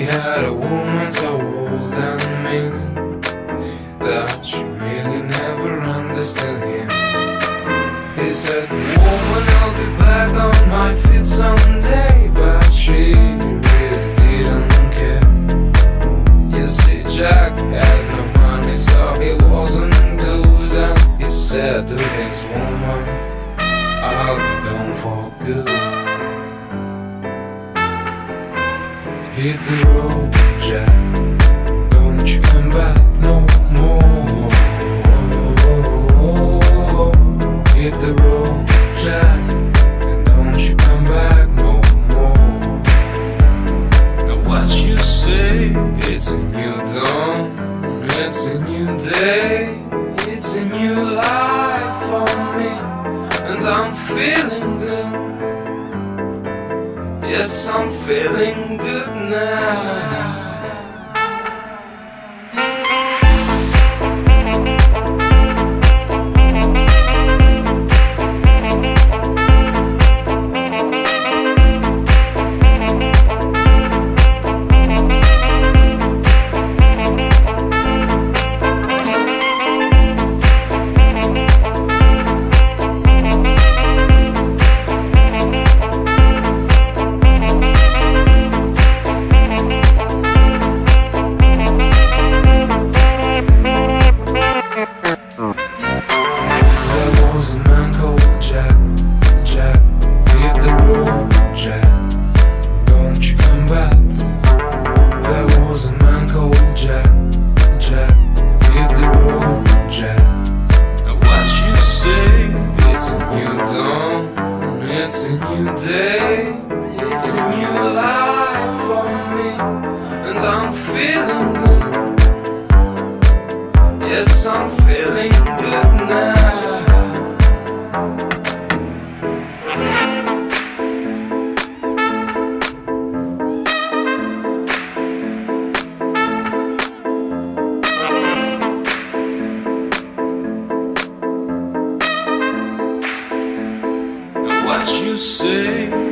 had a woman so old and mean that she really never understood him. He said, woman, I'll be back on my feet someday, but she really didn't care. You see, Jack had no money, so he wasn't good, and he said to his woman, I'll be gone for good. Hit the road, Jack, don't you come back no more. Hit the road, Jack, and don't you come back no more. Now what you say? It's a new dawn, it's a new day, it's a new life for me, and I'm feeling good. Yes, I'm feeling good now. It's a new day, it's a new life for me, and I'm feeling good. Yes, I'm feeling good now. What you say?